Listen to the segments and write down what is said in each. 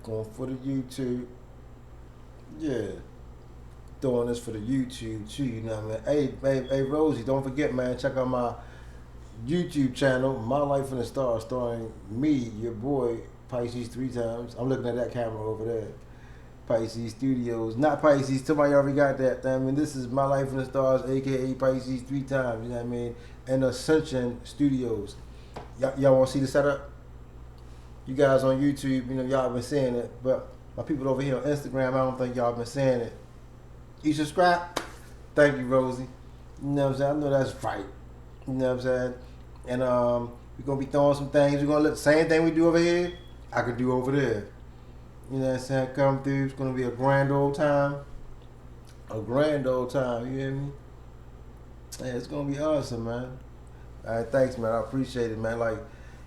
Going for the YouTube. Yeah. Doing this for the YouTube too, you know what I mean? Hey, Rosie, don't forget, man, check out my YouTube channel, My Life in the Stars, starring me, your boy, Pisces3x. I'm looking at that camera over there. Pisces Studios. Not Pisces, somebody already got that. I mean, this is My Life in the Stars, aka Pisces3x, you know what I mean? And Ascension Studios. Y'all want to see the setup? You guys on YouTube, you know, y'all been saying it, but my people over here on Instagram, I don't think y'all been saying it. You subscribe? Thank you, Rosie. You know what I'm saying? I know that's right. You know what I'm saying? And we're gonna be throwing some things. We're gonna let the same thing we do over here, I can do over there. You know what I'm saying? Come through. It's gonna be a grand old time. A grand old time, you hear me? Yeah, it's gonna be awesome, man. All right, thanks, man. I appreciate it, man. Like,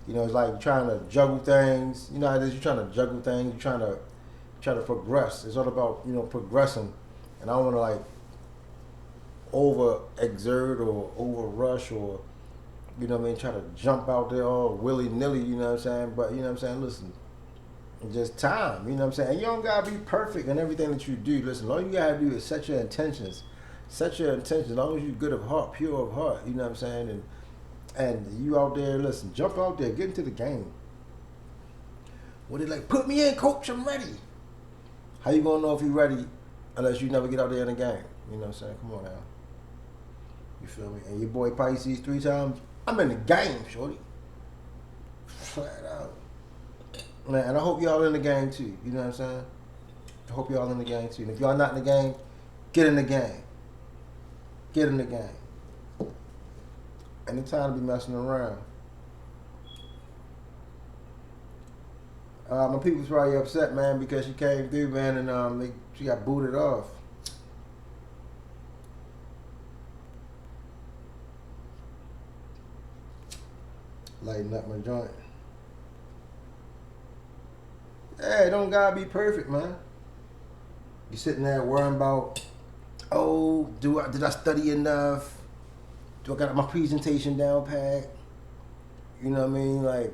you know, it's like trying to juggle things. You know how it is, you're trying to juggle things, you're trying to progress. It's all about, you know, progressing. And I don't want to like over exert or over rush or, you know what I mean, try to jump out there all willy nilly, you know what I'm saying? But you know what I'm saying, listen, just time, you know what I'm saying? And you don't gotta be perfect in everything that you do. Listen, all you gotta do is set your intentions. Set your intentions, as long as you're good of heart, pure of heart, you know what I'm saying? And you out there, listen, jump out there, get into the game. What they like, put me in, coach, I'm ready. How you gonna know if you're ready unless you never get out there in the game? You know what I'm saying? Come on now. You feel me? And your boy Pisces3x, I'm in the game, shorty. Flat out. Man, and I hope y'all in the game too. You know what I'm saying? I hope y'all in the game too. And if y'all not in the game, get in the game. Get in the game. Ain't no time to be messing around. My people's probably upset, man, because she came through, man, and she got booted off. Lighten up my joint. Hey, don't gotta be perfect, man. You sitting there worrying about, oh, did I study enough? Do I got my presentation down pat? You know what I mean? Like,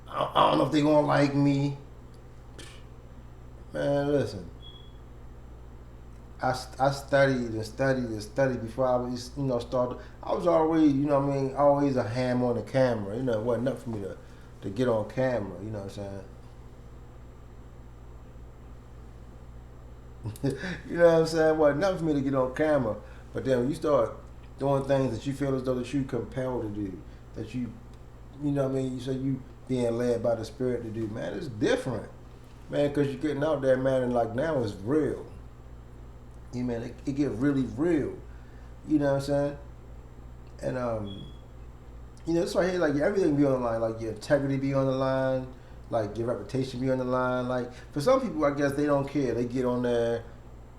I don't know if they gonna like me. Man, listen. I studied and studied and studied before I was, you know, started. I was always, you know what I mean, always a ham on the camera. You know, it wasn't enough for me to get on camera, you know what I'm saying? You know what I'm saying? It wasn't enough for me to get on camera. But then when you start doing things that you feel as though that you compelled to do, that you know what I mean, so you being led by the Spirit to do, man, it's different. Man, because you're getting out there, man, and like now it's real. You man, it get really real. You know what I'm saying? And you know, it's right here, like everything be on the line, like your integrity be on the line, like your reputation be on the line. Like for some people, I guess they don't care. They get on there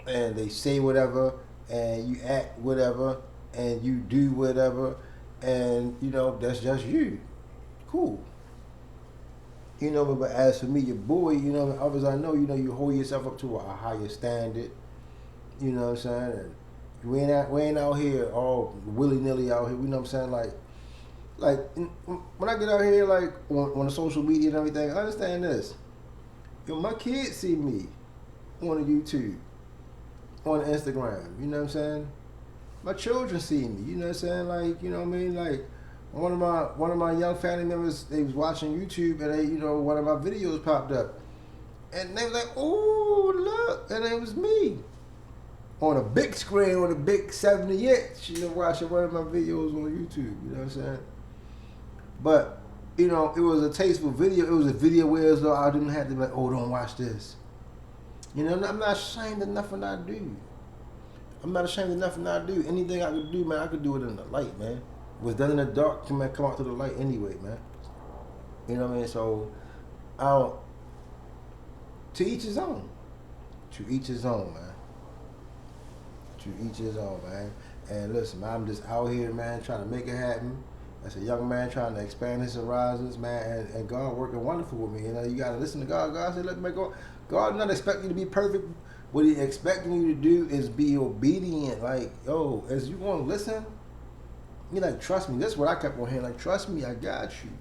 and they say whatever, and you act whatever, and you do whatever, and you know that's just you. Cool. You know, but as for me, your boy, you know, others I know, you know, you hold yourself up to a higher standard. You know what I'm saying? And we ain't out here all willy nilly out here. You know what I'm saying? Like when I get out here, like on the social media and everything, I understand this. Yo, my kids see me on the YouTube, on the Instagram. You know what I'm saying? My children see me. You know what I'm saying? Like, you know what I mean? Like one of my young family members, they was watching YouTube and they, you know, one of my videos popped up, and they was like, "Oh, look!" And it was me. On a big screen, on a big 70 inch, you know, watching one of my videos on YouTube, you know what I'm saying? But, you know, it was a tasteful video. It was a video where as though I didn't have to be like, oh, don't watch this. You know, I'm not ashamed of nothing I do. I'm not ashamed of nothing I do. Anything I could do, man, I could do it in the light, man. What's done in the dark can come out to the light anyway, man. You know what I mean? So, to each his own. To each his own, man. To each his own, man. And listen, man, I'm just out here, man, trying to make it happen. As a young man trying to expand his horizons, man, and God working wonderful with me. You know, you gotta listen to God. God said, let me go. God not expecting you to be perfect. What He expecting you to do is be obedient. Like, yo, as you want to listen, you like, trust me. That's what I kept on hearing. Like, trust me, I got you.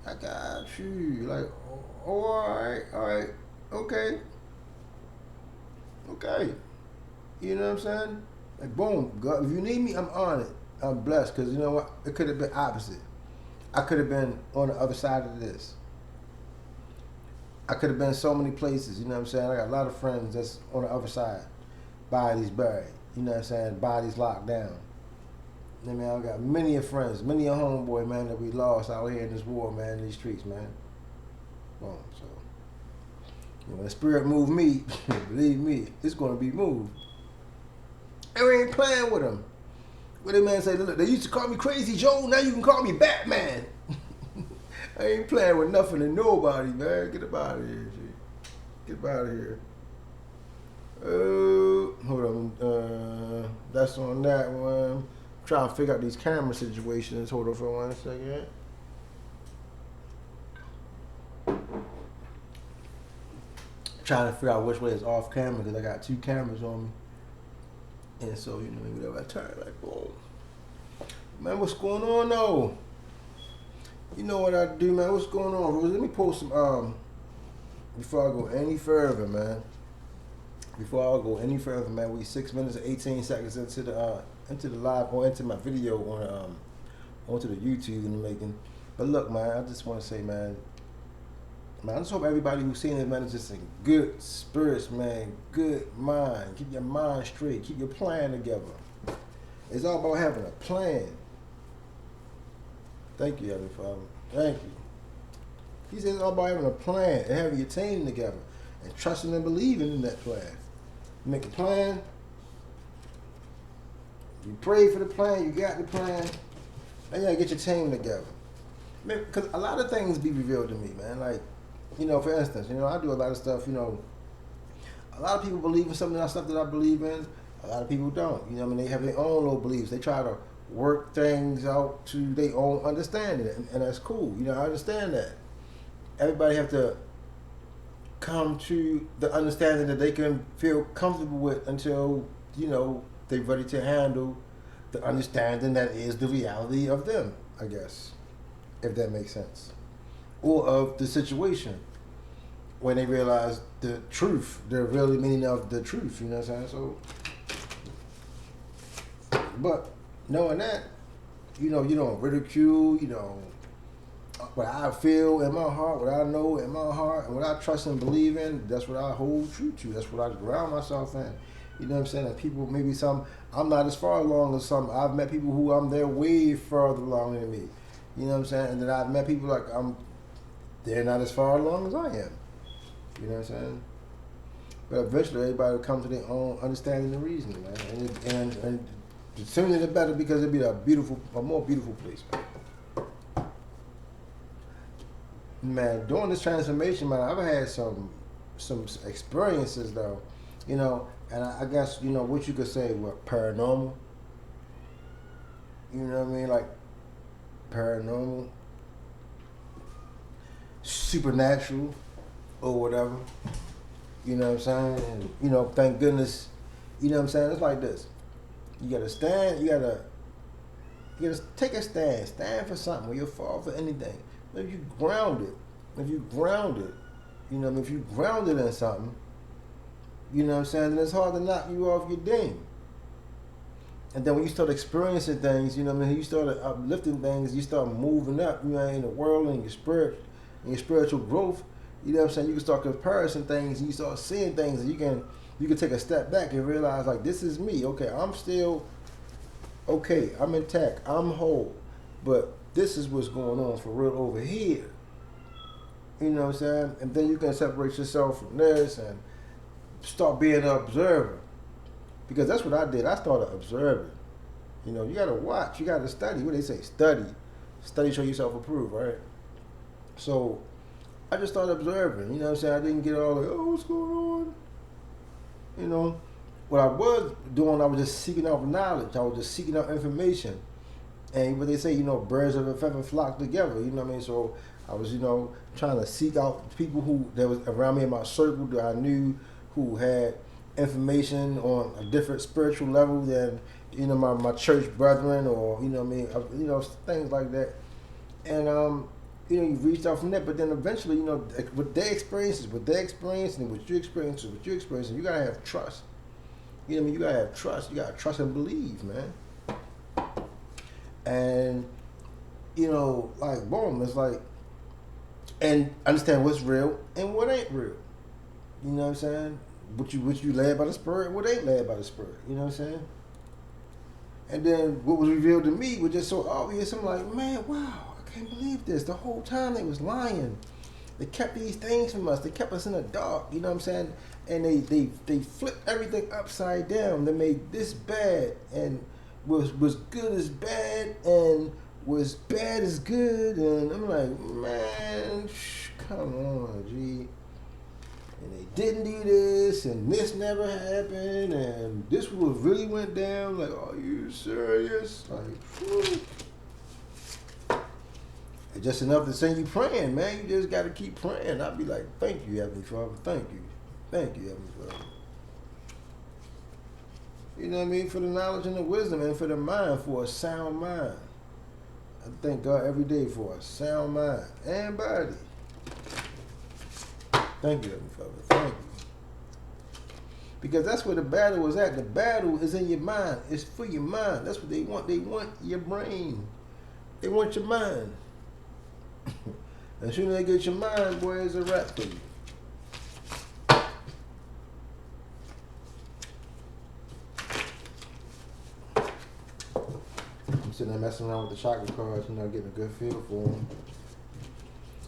I got you. Like, Oh, all right, okay. You know what I'm saying? Like, boom, God, if you need me, I'm on it. I'm blessed, because you know what? It could have been opposite. I could have been on the other side of this. I could have been so many places, you know what I'm saying? I got a lot of friends that's on the other side. Bodies buried, you know what I'm saying? Bodies locked down. I mean, I got many of friends, many a homeboy, man, that we lost out here in this war, man, in these streets, man. Boom, so. When the spirit move me, believe me, it's going to be moved. And we ain't playing with them. What they man say, look, they used to call me Crazy Joe, now you can call me Batman. I ain't playing with nothing and nobody, man. Get up out of here, G. Get up out of here. Hold on. That's on that one. Trying to figure out these camera situations. Hold on for 1 second. Trying to figure out which way is off camera, because I got 2 cameras on me. And so, you know, whenever I turn, like, boom. Man, what's going on, though? You know what I do, man? What's going on, Rose? Let me post some, before I go any further, man. Before I go any further, man, we 6 minutes and 18 seconds into the live, or into my video on, onto the YouTube in the making. But look, man, I just want to say, man, I just hope everybody who's seeing this, man, is just in good spirits, man, good mind. Keep your mind straight. Keep your plan together. It's all about having a plan. Thank you, Heavenly Father. Thank you. He says it's all about having a plan and having your team together and trusting and believing in that plan. You make a plan. You pray for the plan. You got the plan. And you gotta get your team together. Because a lot of things be revealed to me, man. Like, you know, for instance, you know, I do a lot of stuff, you know. A lot of people believe in some of that stuff that I believe in. A lot of people don't. You know what I mean? They have their own little beliefs. They try to work things out to their own understanding, and that's cool. You know, I understand that. Everybody have to come to the understanding that they can feel comfortable with until, you know, they're ready to handle the understanding that is the reality of them, I guess, if that makes sense. Or of the situation when they realize the truth, the really meaning of the truth, you know what I'm saying? So, but knowing that, you know, you don't ridicule, you know, what I feel in my heart, what I know in my heart, and what I trust and believe in, that's what I hold true to. That's what I ground myself in. You know what I'm saying? And people, maybe some, I'm not as far along as some. I've met people who I'm there way further along than me. You know what I'm saying? And then I've met people like they're not as far along as I am. You know what I'm saying? But eventually everybody will come to their own understanding and reasoning, man. And the sooner the better, because it'll be a more beautiful place, man. Man, during this transformation, man, I've had some experiences though, you know, and I guess, you know, what you could say were paranormal. You know what I mean? Like paranormal, supernatural, or whatever. You know what I'm saying? And, you know, thank goodness, you know what I'm saying? It's like this. You gotta stand, you gotta take a stand. Stand for something, or you'll fall for anything. If you grounded, you know, if you grounded in something, you know what I'm saying, then it's hard to knock you off your game. And then when you start experiencing things, you know what I mean, you start uplifting things, you start moving up, you know, in the world and your spirit, and your spiritual growth, you know what I'm saying, you can start comparing things, and you start seeing things, and you can take a step back and realize, like, this is me. Okay, I'm still okay, I'm intact, I'm whole, but this is what's going on for real over here. You know what I'm saying? And then you can separate yourself from this and start being an observer. Because that's what I did. I started observing. You know, you got to watch. You got to study. What do they say? Study. Study, show yourself approved, right? So I just started observing. You know what I'm saying? I didn't get all like, oh, what's going on? You know, what I was doing, I was just seeking out knowledge. I was just seeking out information. And what they say, you know, birds of a feather flock together, you know what I mean? So I was, you know, trying to seek out people that was around me in my circle that I knew who had information on a different spiritual level than, you know, my church brethren, or, you know what I mean, you know, things like that. And you've reached out from that, but then eventually, with their experiences, and what you experience, you gotta have trust. You know what I mean? You gotta have trust. You gotta trust and believe, man. And like boom, it's like, and understand what's real and what ain't real. You know what I'm saying? What you led by the Spirit, what ain't led by the Spirit. You know what I'm saying? And then what was revealed to me was just so obvious. I'm like, man, wow, I can't believe this. The whole time they was lying. They kept these things from us. They kept us in the dark. You know what I'm saying? And they flipped everything upside down. They made this bad and was good as bad and was bad as good. And I'm like, man, come on, G. And they didn't do this, and this never happened, and this was really went down. Like, are you serious? Like, it's just enough to send you praying, man. You just got to keep praying. I'll be like, thank you, Heavenly Father. Thank you, Heavenly Father. You know what I mean? For the knowledge and the wisdom, and for the mind, for a sound mind. I thank God every day for a sound mind and body. Thank you, Heavenly Father. Thank you. Because that's where the battle is at. The battle is in your mind. It's for your mind. That's what they want. They want your brain. They want your mind. As soon as they get your mind, boy, it's a wrap for you. I'm sitting there messing around with the chakra cards, getting a good feel for them.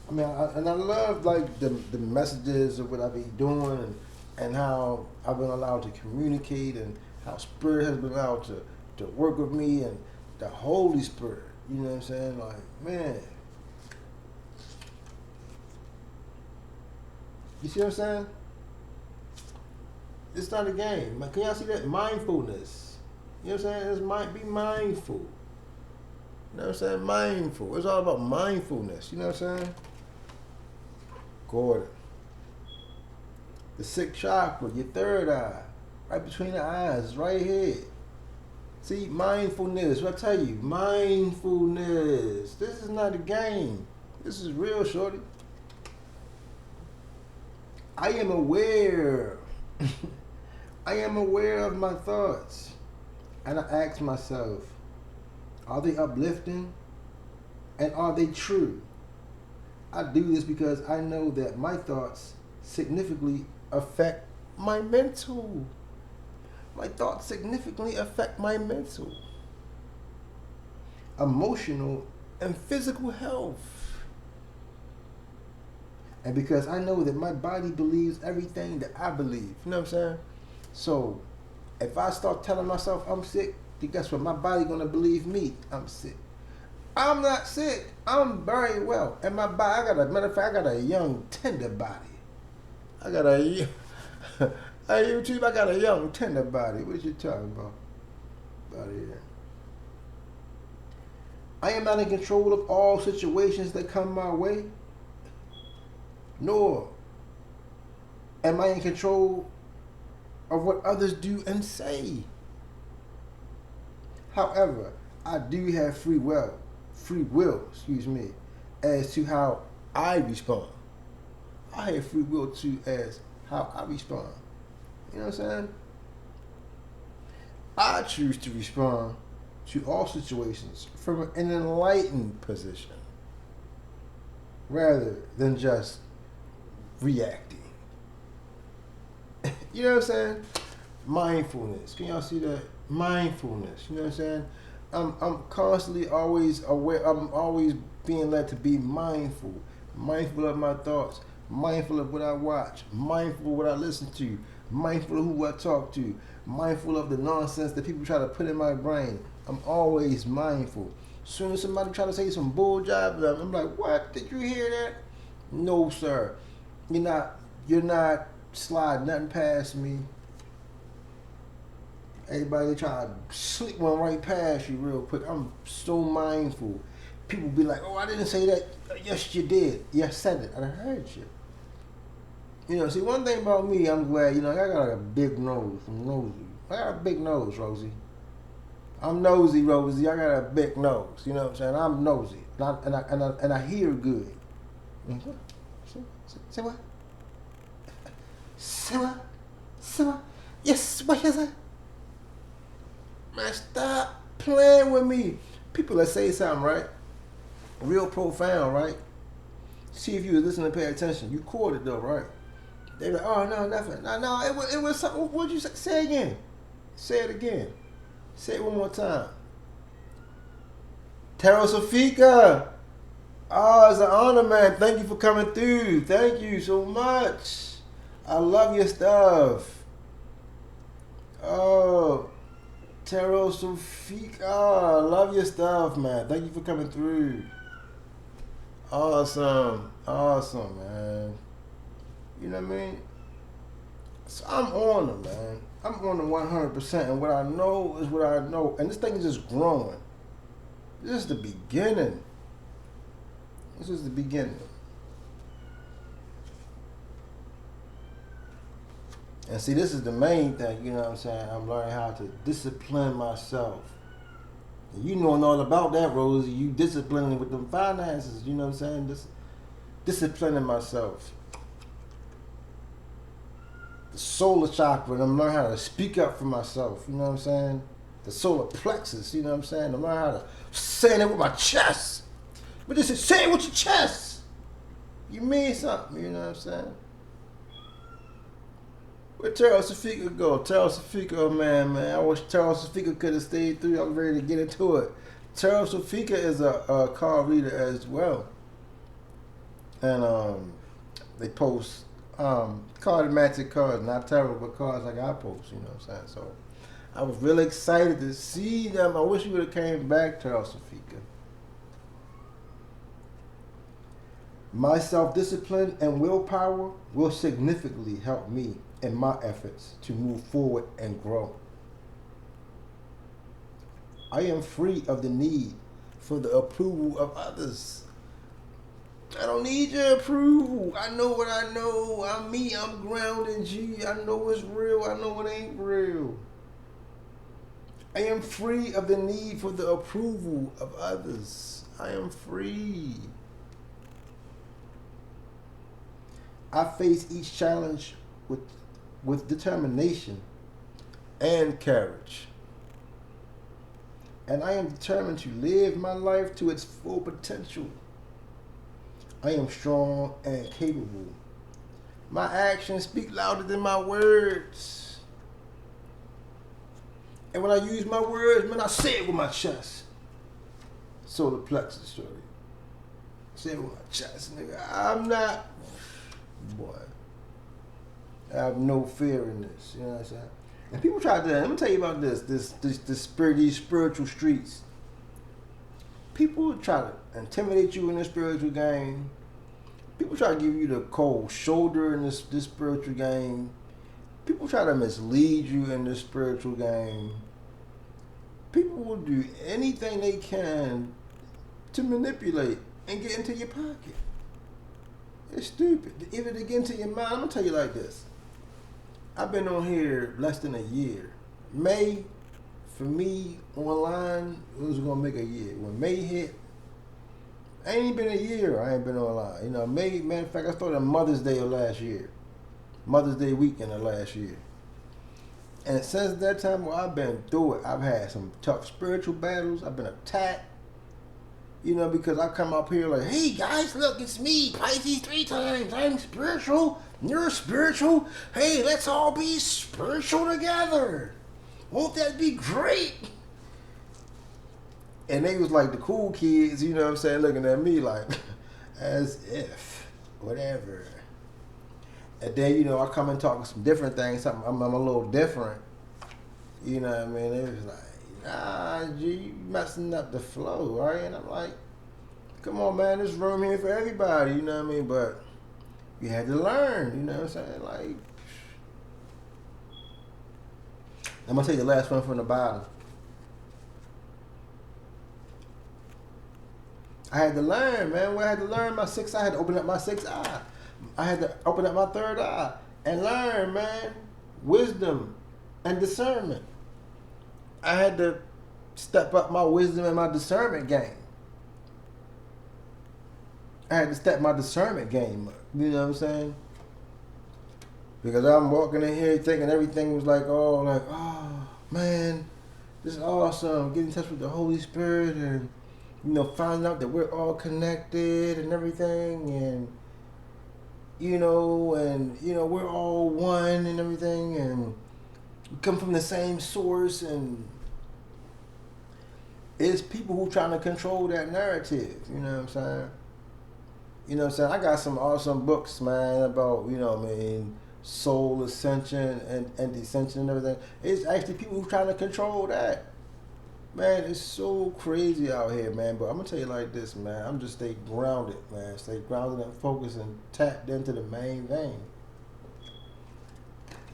I mean, I love like the messages of what I be doing and how I've been allowed to communicate and how Spirit has been allowed to work with me and the Holy Spirit. You know what I'm saying? Like, man. You see what I'm saying? It's not a game. Can y'all see that? Mindfulness. You know what I'm saying? Be mindful. You know what I'm saying? Mindful. It's all about mindfulness. You know what I'm saying? Gordon. The sixth chakra, your third eye, right between the eyes, right here. See, mindfulness. What I tell you? Mindfulness. This is not a game. This is real, shorty. I am aware. I am aware of my thoughts. And I ask myself, are they uplifting? And are they true? I do this because I know that my thoughts significantly affect my mental. My thoughts significantly affect my mental, emotional, and physical health. And because I know that my body believes everything that I believe. You know what I'm saying? So, if I start telling myself I'm sick, then guess what? My body gonna believe me I'm sick. I'm not sick. I'm very well. And my body, matter of fact, I got a young, tender body. I got a hey, YouTube, I got a young, tender body. What you talking about? About here. I am not in control of all situations that come my way. Nor am I in control of what others do and say. However, I do have free will, as to how I respond. I have free will to as how I respond. You know what I'm saying? I choose to respond to all situations from an enlightened position rather than just reacting. You know what I'm saying? Mindfulness. Can y'all see that? Mindfulness. You know what I'm saying? I'm constantly always aware. I'm always being led to be mindful. Mindful of my thoughts. Mindful of what I watch. Mindful of what I listen to. Mindful of who I talk to. Mindful of the nonsense that people try to put in my brain. I'm always mindful. As soon as somebody try to say some bull job, I'm like, what? Did you hear that? No, sir. You're not sliding nothing past me. Everybody try to slip one right past you real quick. I'm so mindful. People be like, oh, I didn't say that. Yes, you did. Yes, said it. I heard you. See, one thing about me, I'm glad, I got a big nose. I'm nosy. I got a big nose, Rosie. I'm nosy, Rosie. I got a big nose. You know what I'm saying? I'm nosy, and I hear good. Mm-hmm. Say what? Say what? Say what? Yes, what is it? Man, stop playing with me. People that say something, right? Real profound, right? See if you was listening and pay attention. You caught it though, right? They like, oh no, nothing. No, it was something. What'd you say? Say again. Say it again. Say it one more time. Taro Safika. Oh, it's an honor, man. Thank you for coming through. Thank you so much. I love your stuff. Oh, Taro Safika. I love your stuff, man. Thank you for coming through. Awesome. Awesome, man. You know what I mean? So I'm on them, man. I'm on them 100%. And what I know is what I know. And this thing is just growing. This is the beginning. This is the beginning. And see, this is the main thing, you know what I'm saying? I'm learning how to discipline myself. And you knowing all about that, Rosie. You disciplining with them finances, you know what I'm saying? Disciplining myself. The solar chakra, and I'm learning how to speak up for myself, you know what I'm saying? The solar plexus, you know what I'm saying? I'm learning how to say it with my chest. But this is say it with your chest. You mean something, you know what I'm saying? Where Taro Safika go? Taro Safika, oh man. I wish Taro Safika could have stayed through. I'm ready to get into it. Taro Safika is a card reader as well. And they post cardmatic cards, not tarot, but cards like I post, you know what I'm saying? So I was really excited to see them. I wish you would have came back, Taro Safika. My self-discipline and willpower will significantly help me in my efforts to move forward and grow. I am free of the need for the approval of others. I don't need your approval. I know what I know. I'm me. I'm grounded. G. I know what's real. I know what ain't real. I am free of the need for the approval of others. I am free. I face each challenge with determination and courage. And I am determined to live my life to its full potential. I am strong and capable. My actions speak louder than my words. And when I use my words, man, I say it with my chest. Solar Plexus, shorty. Say it with my chest, nigga. I'm not... Boy, I have no fear in this. You know what I'm saying? And people try to. Let me tell you about these spiritual streets. People try to intimidate you in the spiritual game. People try to give you the cold shoulder in this spiritual game. People try to mislead you in this spiritual game. People will do anything they can to manipulate and get into your pocket. It's stupid. Even to get into your mind, I'm going to tell you like this. I've been on here less than a year. May, for me, online, it was going to make a year. When May hit, I ain't been a year. I ain't been online. You know, May, matter of fact, I started on Mother's Day of last year. Mother's Day weekend of last year. And since that time, well, I've been through it. I've had some tough spiritual battles. I've been attacked. You know, because I come up here like, hey guys, look, it's me, Pisces3x. I'm spiritual. You're spiritual. Hey, let's all be spiritual together. Won't that be great? And they was like the cool kids, you know what I'm saying, looking at me like, as if, whatever. And then, you know, I come and talk some different things. Something I'm a little different. You know what I mean? It was like, nah, G, you messing up the flow, right? And I'm like, come on, man, there's room here for everybody, you know what I mean? But you had to learn, you know what I'm saying? Like, I'm going to tell you the last one from the bottom. I had to learn, man. I had to learn my sixth eye. I had to open up my sixth eye. I had to open up my third eye and learn, man, wisdom and discernment. I had to step up my wisdom and my discernment game. I had to step my discernment game up. You know what I'm saying? Because I'm walking in here thinking everything was like, oh man, this is awesome. Get in touch with the Holy Spirit and, finding out that we're all connected and everything, and we're all one and everything, and we come from the same source. And it's people who trying to control that narrative. You know what I'm saying? I got some awesome books, man, about, soul ascension and descension and everything. It's actually people who trying to control that. Man, it's so crazy out here, man. But I'm going to tell you like this, man. I'm just stay grounded, man. Stay grounded and focused and tapped into the main thing.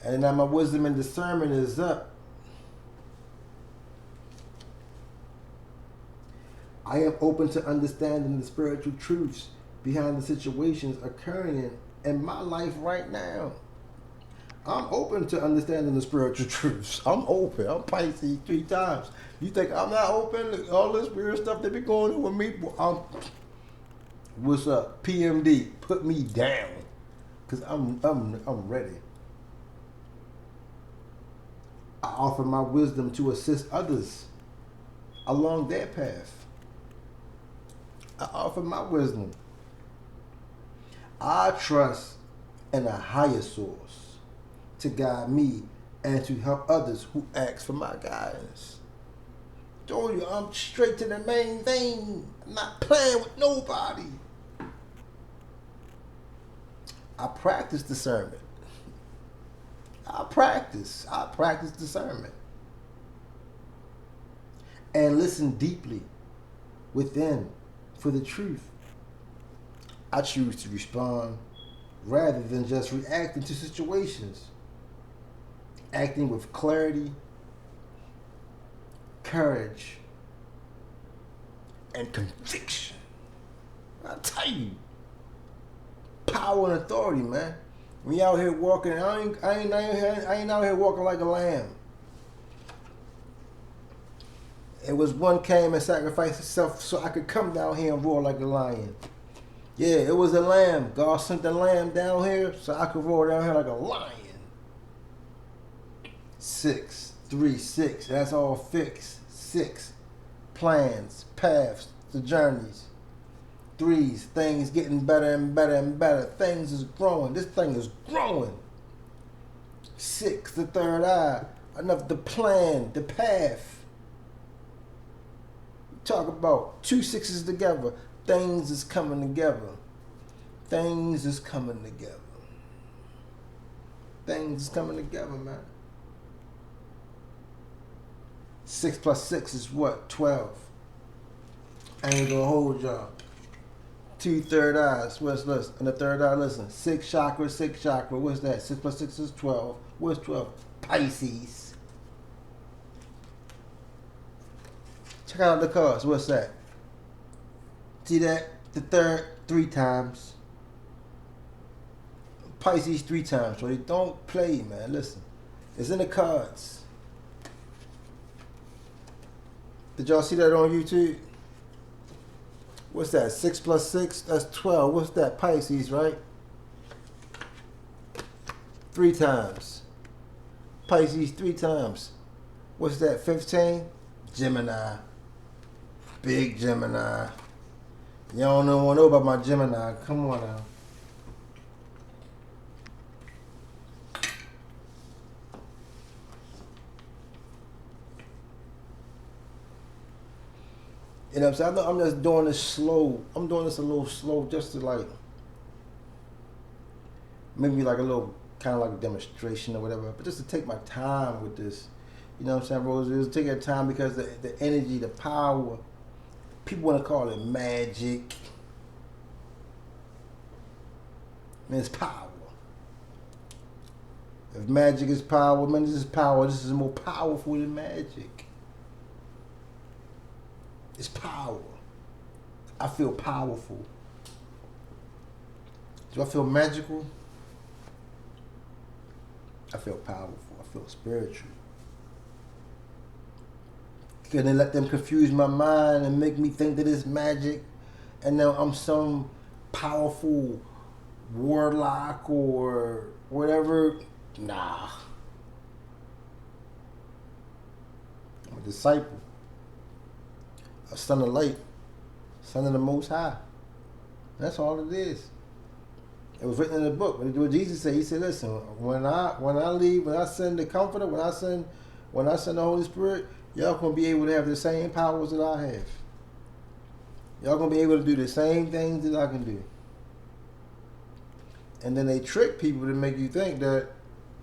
And now my wisdom and discernment is up. I am open to understanding the spiritual truths behind the situations occurring in my life right now. I'm open to understanding the spiritual truths. I'm open. I'm Pisces 3 times. You think I'm not open to all this weird stuff that be going on with me? What's up? PMD, put me down, cause I'm ready. I offer my wisdom to assist others along their path. I offer my wisdom. I trust in a higher source to guide me and to help others who ask for my guidance. Told you, I'm straight to the main thing. I'm not playing with nobody. I practice discernment. I practice discernment. And listen deeply within for the truth. I choose to respond rather than just reacting to situations. Acting with clarity, courage, and conviction. I tell you, power and authority, man. We out here walking. I ain't out here walking like a lamb. It was one came and sacrificed himself so I could come down here and roar like a lion. Yeah, it was a lamb. God sent the lamb down here so I could roar down here like a lion. 6, 3, 6. That's all fixed. 6. Plans, paths, the journeys. 3s, things getting better and better and better. Things is growing. This thing is growing. 6, the third eye. Enough the plan, the path. Talk about 2 6s together. Things is coming together. Things is coming together. Things is coming together, man. 6 plus 6 is what? 12. I ain't gonna hold y'all. 2 third eyes. What's this? And the third eye, listen. 6 chakra, 6 chakra. What's that? 6 plus 6 is 12. What's 12? Pisces. Check out the cards. What's that? See that? The third 3 times. Pisces 3 times. So they don't play, man. Listen. It's in the cards. Did y'all see that on YouTube? What's that? 6 plus 6? That's 12. What's that? Pisces, right? 3 times. Pisces 3 times. What's that? 15? Gemini. Big Gemini. Y'all don't know about my Gemini. Come on now. You know what I'm saying? I'm just doing this slow. I'm doing this a little slow just to like, maybe like a little kind of like a demonstration or whatever, but just to take my time with this. You know what I'm saying, Rose? Just take your time because the energy, the power, people want to call it magic. Man, it's power. If magic is power, man, this is power. This is more powerful than magic. It's power. I feel powerful. Do I feel magical? I feel powerful. I feel spiritual. Can they let them confuse my mind and make me think that it's magic, and now I'm some powerful warlock or whatever? Nah. I'm a disciple, a son of light, son of the Most High. That's all it is. It was written in the book. What Jesus said, he said, listen, when I leave, when I send the Comforter, when I send the Holy Spirit, y'all gonna be able to have the same powers that I have. Y'all gonna be able to do the same things that I can do. And then they trick people to make you think that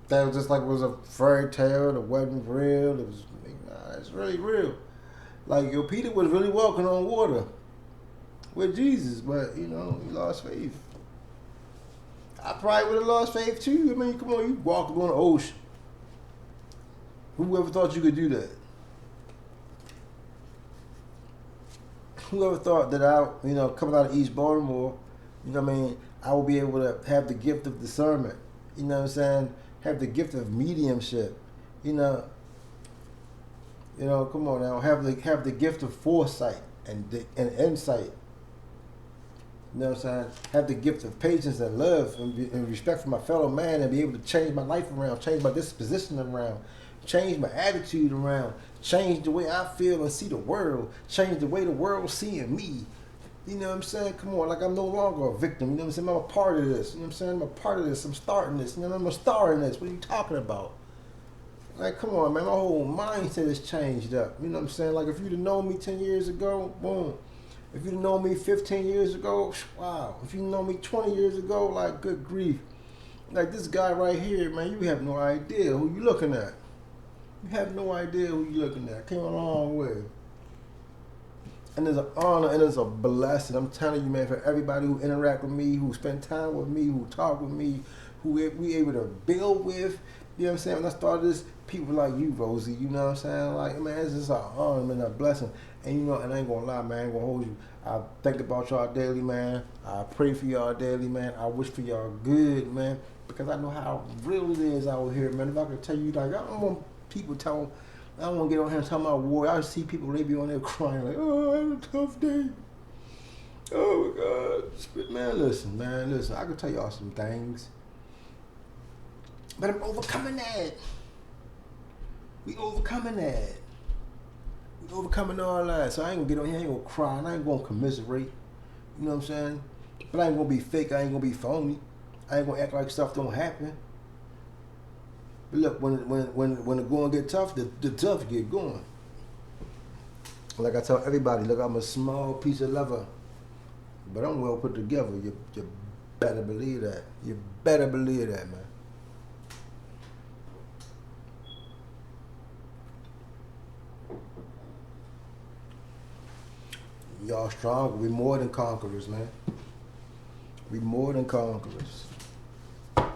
was just like it was a fairy tale, that wasn't real. It was, nah, it's really real. Like, Peter was really walking on water with Jesus, but he lost faith. I probably would have lost faith too. I mean, come on, you walked on the ocean. Whoever thought you could do that? Whoever thought that coming out of East Baltimore, I will be able to have the gift of discernment. You know what I'm saying? Have the gift of mediumship. Come on now, have the gift of foresight and insight. You know what I'm saying? Have the gift of patience and love and respect for my fellow man, and be able to change my life around, change my disposition around, change my attitude around, change the way I feel and see the world, change the way the world's seeing me. You know what I'm saying? Come on, like I'm no longer a victim. You know what I'm saying? I'm a part of this. You know what I'm saying? I'm a part of this. I'm starting this. I'm a star in this. What are you talking about? Like, come on, man. My whole mindset has changed up. You know what I'm saying? Like, if you'd have known me 10 years ago, boom. If you'd have known me 15 years ago, wow. If you'd known me 20 years ago, like, good grief. Like, this guy right here, man, you have no idea who you looking at. You have no idea who you looking at. Came a long way. And it's an honor and it's a blessing. I'm telling you, man, for everybody who interact with me, who spend time with me, who talk with me, who we able to build with. You know what I'm saying? When I started this, people like you, Rosie, you know what I'm saying? Like, man, it's just an honor and a blessing. And and I ain't gonna lie, man, I ain't gonna hold you. I think about y'all daily, man. I pray for y'all daily, man. I wish for y'all good, man, because I know how real it is out here, man. If I could tell you, like, I don't want people telling, I don't want to get on here and talk about war. I see people, they be on there crying like, oh, I had a tough day. Oh, my God. Man, listen. I can tell y'all some things. But I'm overcoming that. We overcoming that. We overcoming all that. So I ain't gonna get on here, I ain't gonna cry, and I ain't gonna commiserate. You know what I'm saying? But I ain't gonna be fake, I ain't gonna be phony. I ain't gonna act like stuff don't happen. But look, when the going get tough, the tough get going. Like I tell everybody, look, I'm a small piece of leather, but I'm well put together. You better believe that. You better believe that, man. Y'all strong. We more than conquerors, man. We more than conquerors. We're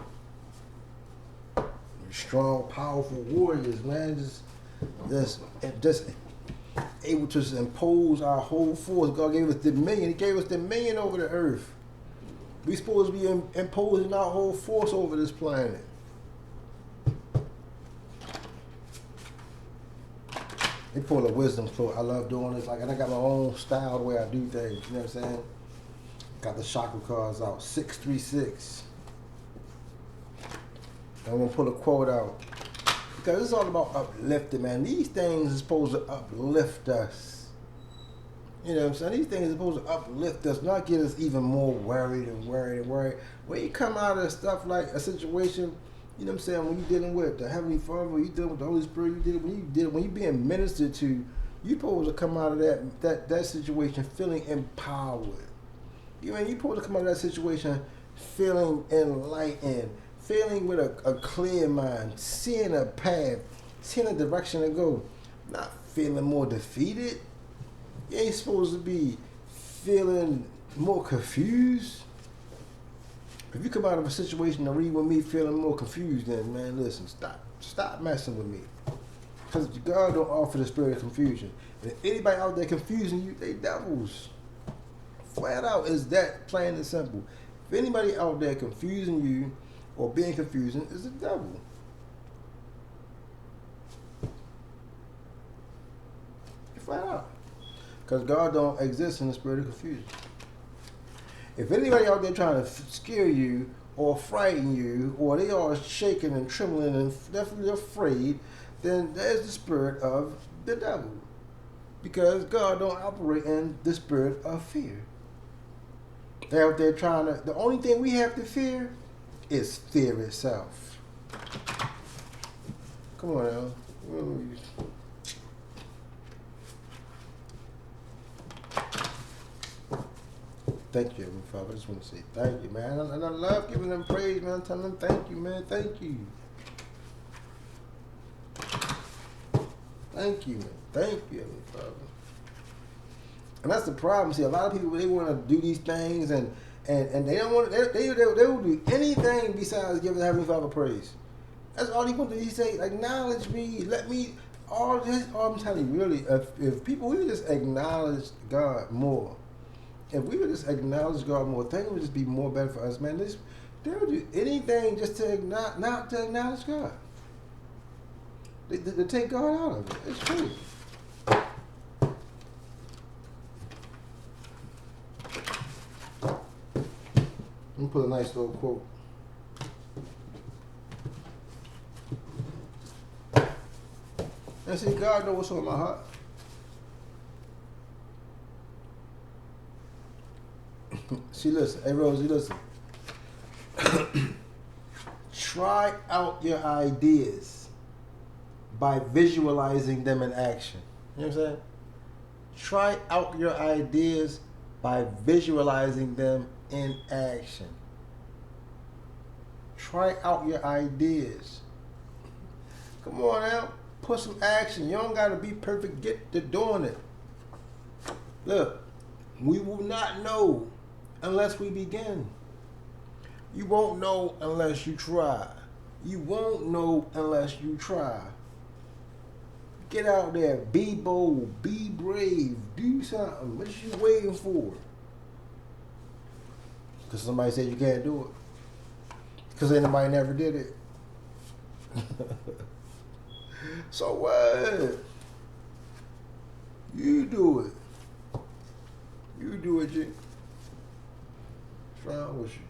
strong, powerful warriors, man. Just able to impose our whole force. God gave us dominion. He gave us dominion over the earth. We supposed to be imposing our whole force over this planet. They pull a wisdom quote. I love doing this. Like, and I got my own style the way I do things. You know what I'm saying? Got the chakra cards out. 636. I'm gonna pull a quote out because it's all about uplifting, man. These things are supposed to uplift us. You know what I'm saying? These things are supposed to uplift us, not get us even more worried. When you come out of stuff like a situation, you know what I'm saying, when you're dealing with the Heavenly Father, when you're dealing with the Holy Spirit, when you're being ministered to, you're supposed to come out of that situation feeling empowered. You're supposed to come out of that situation feeling enlightened, feeling with a clear mind, seeing a path, seeing a direction to go, not feeling more defeated. You ain't supposed to be feeling more confused. If you come out of a situation to read with me feeling more confused, then, man, listen, stop messing with me. Because God don't offer the spirit of confusion. And if anybody out there confusing you, they devils. Flat out is that, plain and simple. If anybody out there confusing you or being confusing, is the devil. flat out. Because God don't exist in the spirit of confusion. If anybody out there trying to scare you or frighten you, or they are shaking and trembling and definitely afraid, then there's the spirit of the devil. Because God don't operate in the spirit of fear. They're out there trying to, the only thing we have to fear is fear itself. Come on now. Thank you, Heavenly Father. I just want to say thank you, man. And I love giving them praise, man. Telling them thank you, man. Thank you. Thank you, man. Thank you, Heavenly Father. And that's the problem. See, a lot of people, they want to do these things and they don't want to, they will do anything besides giving the Heavenly Father praise. That's all he wants to do. He say, acknowledge me, let me, all this, all I'm telling you, really, if people, we would just acknowledge God more. If we would just acknowledge God more, things would just be more better for us, man. They would do anything just to not to acknowledge God. They take God out of it. It's true. Let me put a nice little quote. And see, God knows what's on my heart. See, listen. Hey, Rosie, listen. Try out your ideas by visualizing them in action. You know what I'm saying? Try out your ideas by visualizing them in action. Try out your ideas. Come on now. Put some action. You don't got to be perfect. Get to doing it. Look, we will not know unless we begin. You won't know unless you try. You won't know unless you try. Get out there. Be bold. Be brave. Do something. What you waiting for? Because somebody said you can't do it. Because anybody never did it. So what? You do it. You do it, G. What's wrong with you?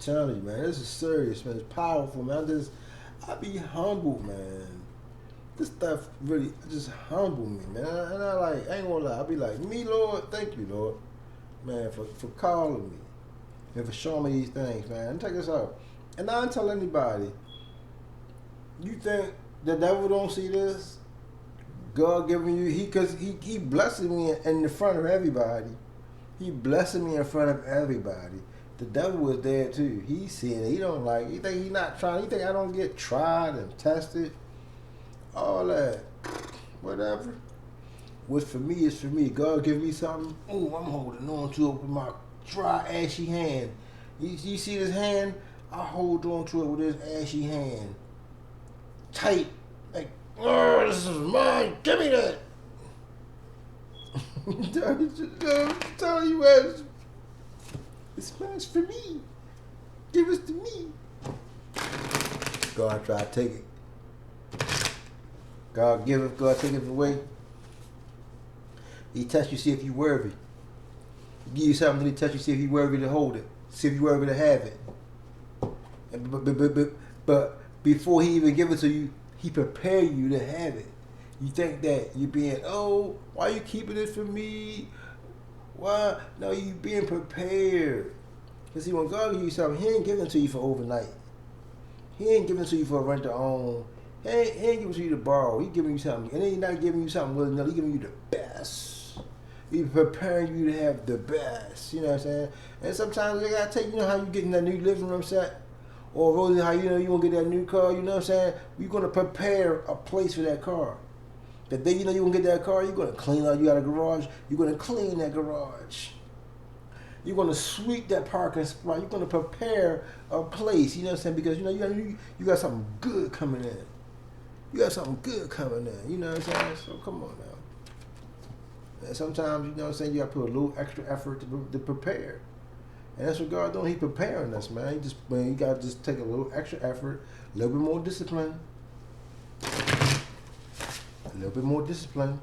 Telling you, man, this is serious, man. It's powerful, man. I be humbled, man. This stuff really just humble me, man. And I ain't gonna lie. I be like, me, Lord, thank you, Lord, man, for calling me and for showing me these things, man. And check this out. And I don't tell anybody. You think the devil don't see this? God giving you, because he blessing me in the front of everybody. He blessing me in front of everybody. The devil was there too. He seeing it. He don't like it. He think he not trying. He think I don't get tried and tested. All that. Whatever. What's for me is for me. God give me something. Oh, I'm holding on to it with my dry, ashy hand. You see this hand? I hold on to it with this ashy hand. Tight. Like, oh, this is mine. Give me that. I'm telling you what. It's mine for me. Give it to me. God try to take it. God give it, God take it away. He test you, see if you're worthy. He give you something, he test you, see if you're worthy to hold it. See if you're worthy to have it. But before he even give it to you, he prepare you to have it. You think that you're being, oh, why are you keeping it for me? Why? No, you being prepared. Because see, when God gives you something, he ain't giving it to you for overnight. He ain't giving it to you for a rent to own. He ain't giving it to you to borrow. He giving you something. And then he's not giving you something willy-nilly. He's giving you the best. He's preparing you to have the best. You know what I'm saying? And sometimes they got to take, you know how you get in that new living room set? Or Rosie, how you know you want to get that new car? You know what I'm saying? You're going to prepare a place for that car. The day you know you're going to get that car, you're going to clean out. You got a garage. You're going to clean that garage. You're going to sweep that parking spot. You're going to prepare a place. You know what I'm saying? Because you know you got something good coming in. You got something good coming in. You know what I'm saying? So come on now. And sometimes, you know what I'm saying, you got to put a little extra effort to prepare. And that's what God doing. He preparing us, man. You got to just take a little extra effort, a little bit more discipline, a little bit more discipline.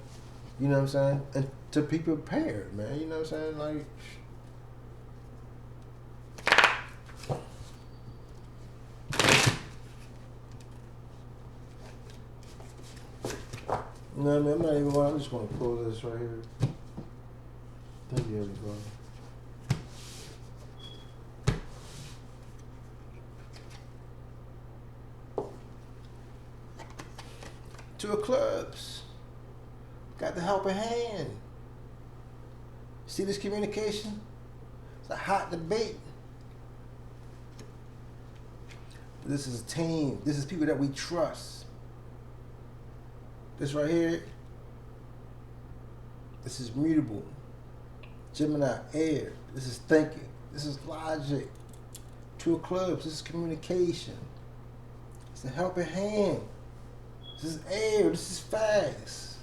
You know what I'm saying? And to be prepared, man. You know what I'm saying? Like, you know what I mean? I'm not even. I'm just gonna pull this right here. There we go. Two of clubs. Got the helping hand. See this communication? It's a hot debate. This is a team. This is people that we trust. This right here, this is mutable. Gemini, air. This is thinking. This is logic. Two of clubs. This is communication. It's a helping hand. This is air. This is fast.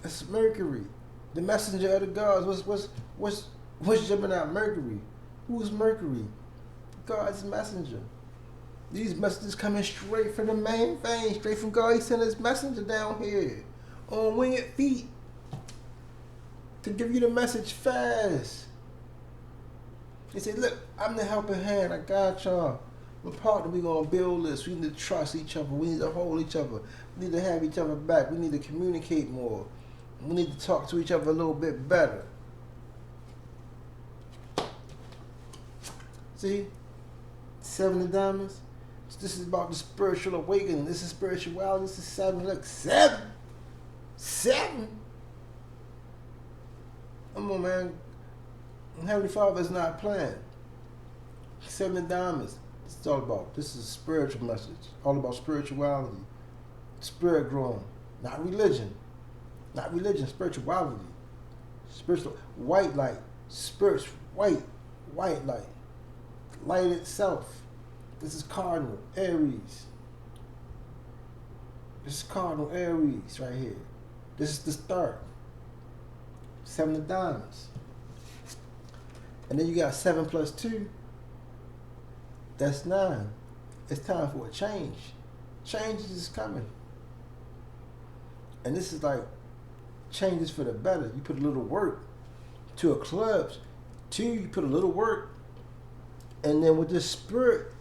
It's Mercury, the messenger of the gods. What's Gemini? Mercury. Who's Mercury? God's messenger. These messages coming straight from the main vein, straight from God. He sent his messenger down here on winged feet to give you the message fast. He said, look, I'm the helping hand. I got y'all. My partner, we gonna build this. We need to trust each other. We need to hold each other. We need to have each other back. We need to communicate more. We need to talk to each other a little bit better. See? Seven of diamonds. This is about the spiritual awakening. This is spirituality. This is seven. Look, seven. Seven. Come on, man. Heavenly Father is not playing. Seven of diamonds. It's all about. This is a spiritual message. All about spirituality. Spirit growing. Not religion. Not religion. Spirituality. Spiritual. White light. Spirits. White. White light. Light itself. This is Cardinal, Aries. This is Cardinal, Aries right here. This is the start. Seven of diamonds. And then you got 7 plus 2. That's 9. It's time for a change. Change is coming. And this is like changes for the better. You put a little work. 2 of clubs. 2, you put a little work. And then with this spirit,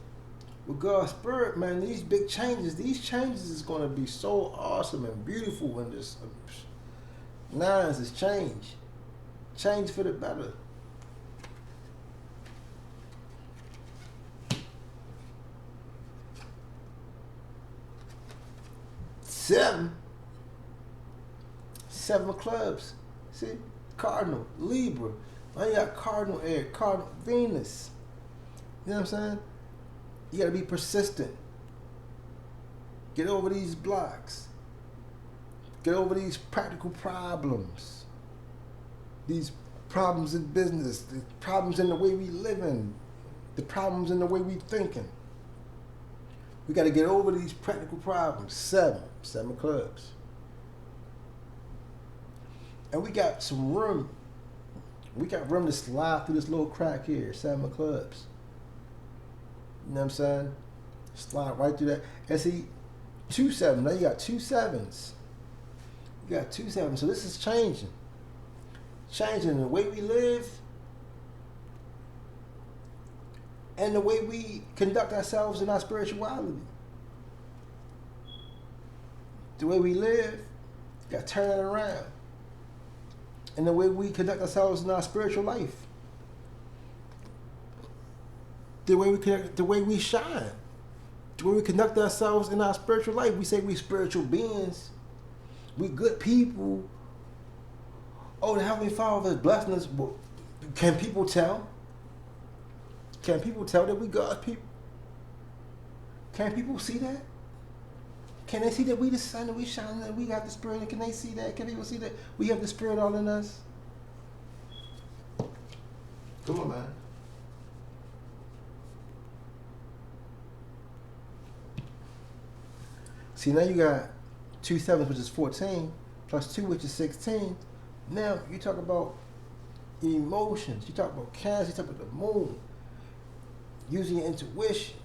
with God's spirit, man, these big changes, these changes is going to be so awesome and beautiful when this 9s is change. Change for the better. Seven of clubs. See? Cardinal, Libra. Now you got Cardinal air, Cardinal Venus. You know what I'm saying? You got to be persistent. Get over these blocks. Get over these practical problems. These problems in business. The problems in the way we living. The problems in the way we thinking. We got to get over these practical problems. 7 of clubs. And we got some room. We got room to slide through this little crack here. 7 of clubs. You know what I'm saying? Slide right through that. And see, 2 7. Now you got 2 7s. You got 2 7s. So this is changing. Changing the way we live and the way we conduct ourselves in our spirituality. The way we live, got to turn it around. And the way we conduct ourselves in our spiritual life. The way we shine, the way we conduct ourselves in our spiritual life. We say we spiritual beings, we good people. Oh, the Heavenly Father is blessing us. Well, can people tell? Can people tell that we God's people? Can people see that? Can they see that we the sun and we shine and we got the spirit? And can they see that? Can people see that we have the spirit all in us? Come on, man. See, now you got 2 7s, which is 14, plus 2, which is 16. Now you talk about Emotions. You talk about Cancer, you talk about the moon. Using your intuition.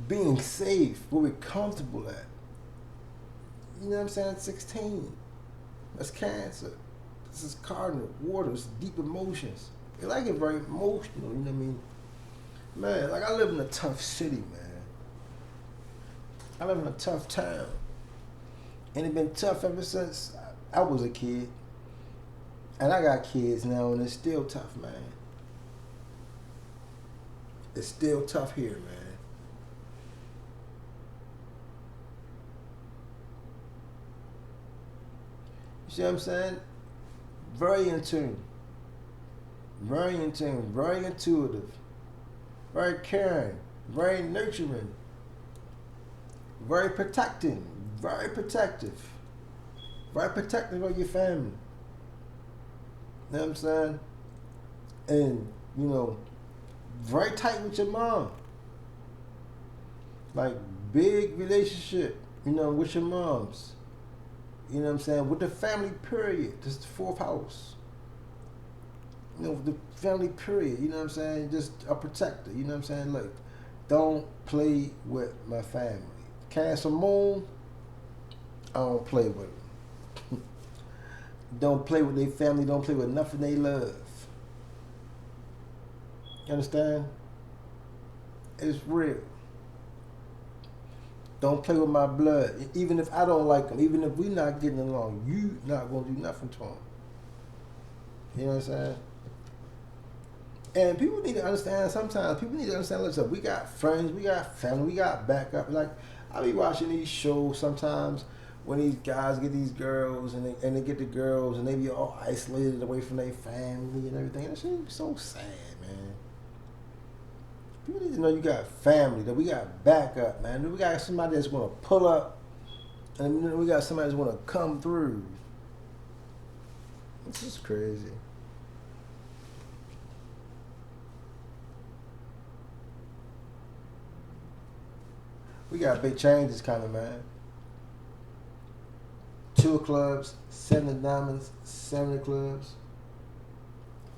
Being safe, where we're comfortable at. You know what I'm saying? 16. That's Cancer. This is Cardinal, water, it's deep emotions. They like it very emotional, you know what I mean? Man, like I live in a tough city, man. I live in a tough town. And it's been tough ever since I was a kid. And I got kids now, and it's still tough, man. It's still tough here, man. You see what I'm saying? Very in tune. Very in tune. Very intuitive. Very caring. Very nurturing. Very protecting. Very protective. Very protective of your family. You know what I'm saying? And, you know, very tight with your mom. Like, big relationship, you know, with your moms. You know what I'm saying? With the family, period. This is the fourth house. You know, the family, period. You know what I'm saying? Just a protector. You know what I'm saying? Look, don't play with my family. Cancer moon, I don't play with them. Don't play with their family. Don't play with nothing they love. You understand? It's real. Don't play with my blood. Even if I don't like them, even if we not getting along, you not going to do nothing to them. You know what I'm saying? And people need to understand, sometimes people need to understand, listen, we got friends, we got family, we got backup. Like, I be watching these shows sometimes when these guys get these girls and they get the girls and they be all isolated away from their family and everything. And that shit be so sad, man. People need to know you got family, that we got backup, man. That we got somebody that's going to pull up, and we got somebody that's going to come through. This is crazy. We got big changes coming, man. 2 of clubs, 7 of diamonds, 7 of clubs.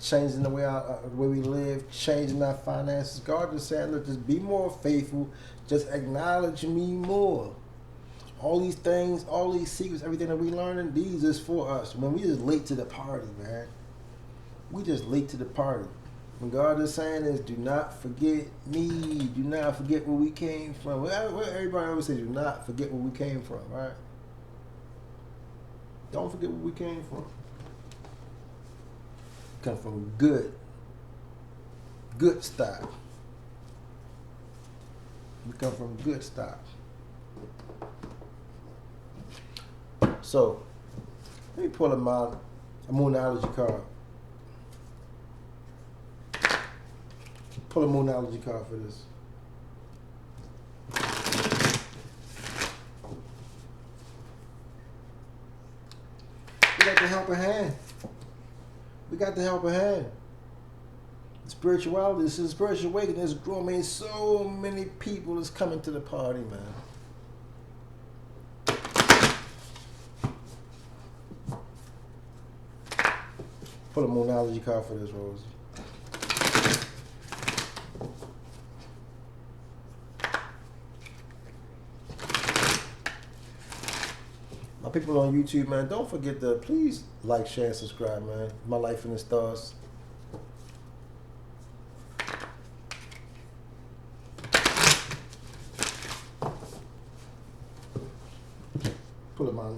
Changing the way we live, changing our finances. God is saying, look, just be more faithful. Just acknowledge me more. All these things, all these secrets, everything that we learning, these is for us. Man, we just late to the party, man. We just late to the party. When God is saying is, do not forget me. Do not forget where we came from. Everybody always says, do not forget where we came from, right? Don't forget where we came from. Come from good stock. We come from good stock. So, let me pull a moonology card. Pull a moonology card for this. We got the helping hand. We got the helping hand. Spirituality, this is spiritual awakening. It's growing. I mean, so many people is coming to the party, man. Pull a moonology card for this, Rosie. My people on YouTube, man, don't forget to please like, share, and subscribe, man. My Life in the Stars. Pull up my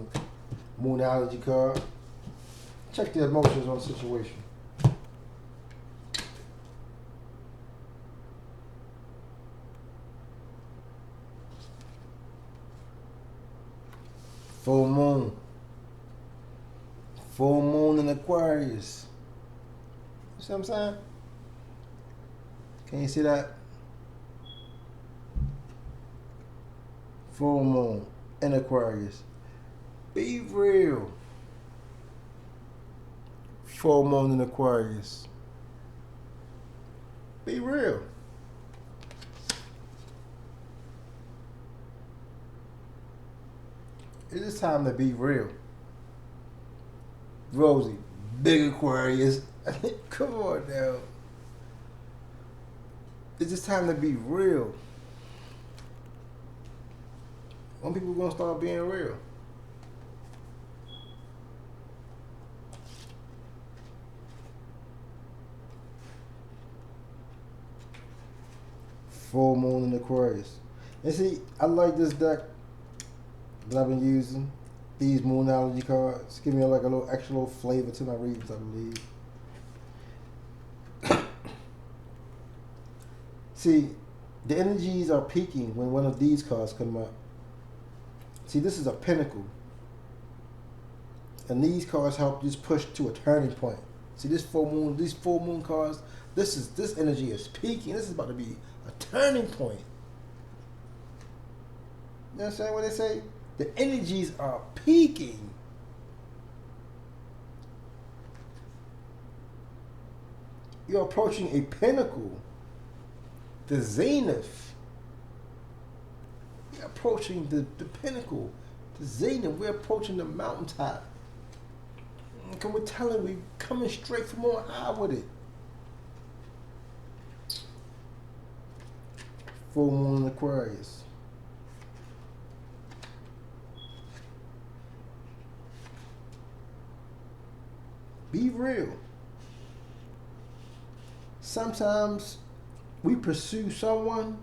moonology card. Check the emotions on the situation. Full moon. Full moon in Aquarius. You see what I'm saying? Can you see that? Full moon in Aquarius. Be real. Full moon in Aquarius. Be real. It is time to be real. Rosie, big Aquarius. Come on now. It's just time to be real. When people gonna start being real? Full moon in Aquarius. And see, I like this deck that I've been using. These moonology cards give me like a little extra little flavor to my readings, I believe. See, the energies are peaking when one of these cards come up. See, this is a pinnacle. And these cards help just push to a turning point. See, these full moon cards, this energy is peaking. This is about to be a turning point. You know what I'm saying? What they say? The energies are peaking. You're approaching a pinnacle. The zenith. We're approaching the pinnacle. The zenith. We're approaching the mountaintop. And we're telling we coming straight from on high with it. Full moon in Aquarius. Be real. Sometimes we pursue someone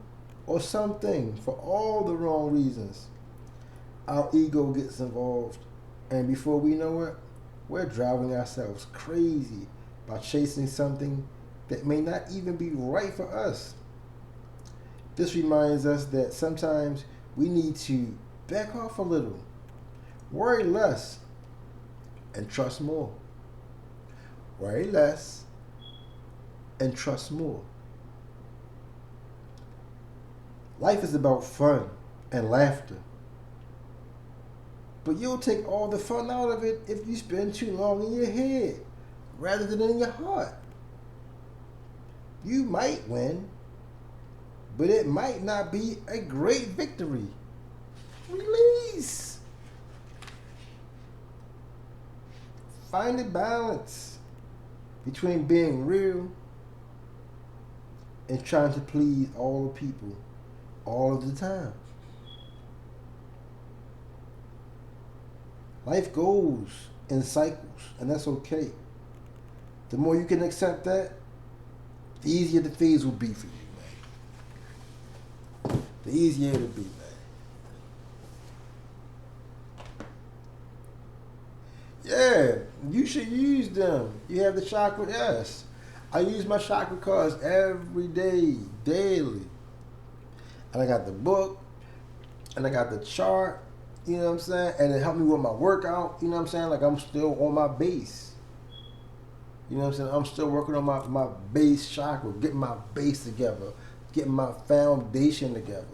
or something for all the wrong reasons. Our ego gets involved, and before we know it, we're driving ourselves crazy by chasing something that may not even be right for us. This reminds us that sometimes we need to back off a little, worry less, and trust more. Worry less and trust more. Life is about fun and laughter. But you'll take all the fun out of it if you spend too long in your head rather than in your heart. You might win, but it might not be a great victory. Release. Find a balance between being real and trying to please all the people all of the time. Life goes in cycles, and that's okay. The more you can accept that, the easier the things will be for you, man. The easier it'll be, man. Yeah, you should use them. You have the chakra S. I use my chakra cards every day, daily. And I got the book, and I got the chart, you know what I'm saying? And it helped me with my workout, you know what I'm saying? Like I'm still on my base. You know what I'm saying? I'm still working on my base chakra, getting my base together, getting my foundation together.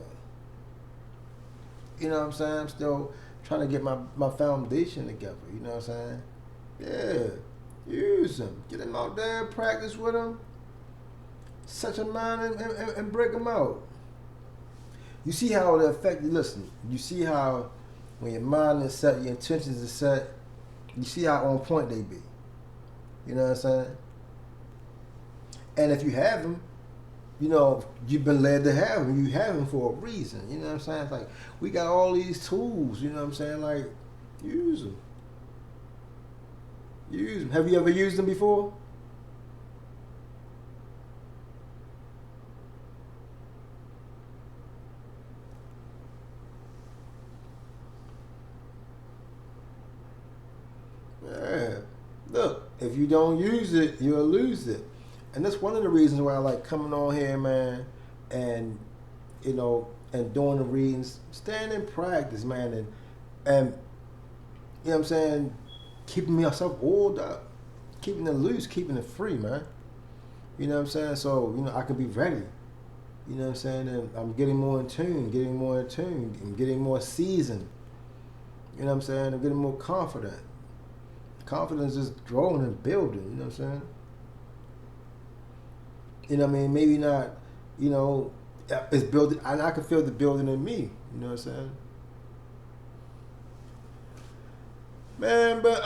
You know what I'm saying? I'm still trying to get my foundation together, you know what I'm saying? Yeah, use them. Get them out there, practice with them. Set your mind and break them out. You see how it affects you. Listen, you see how when your mind is set, your intentions are set, you see how on point they be. You know what I'm saying? And if you have them, you know, you've been led to have them. You have them for a reason. You know what I'm saying? It's like, we got all these tools, you know what I'm saying? Like, use them. Use them. Have you ever used them before? Yeah. Look, if you don't use it, you'll lose it. And that's one of the reasons why I like coming on here, man, and, you know, and doing the readings, staying in practice, man, and you know what I'm saying, keeping myself oiled up, keeping it loose, keeping it free, man. You know what I'm saying? So, you know, I can be ready. You know what I'm saying? And I'm getting more in tune, and getting more seasoned. You know what I'm saying? I'm getting more confident. Confidence is growing and building, you know what I'm saying? You know what I mean? Maybe not, you know, it's building, and I can feel the building in me, you know what I'm saying? Man, but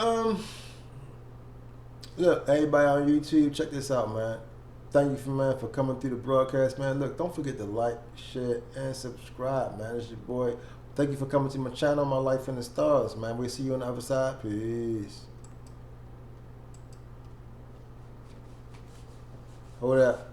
Look, everybody on YouTube, check this out, man. Thank you for coming through the broadcast, man. Look, don't forget to like, share, and subscribe, man. It's your boy. Thank you for coming to my channel, My Life in the Stars, man. We'll see you on the other side. Peace. Hold up.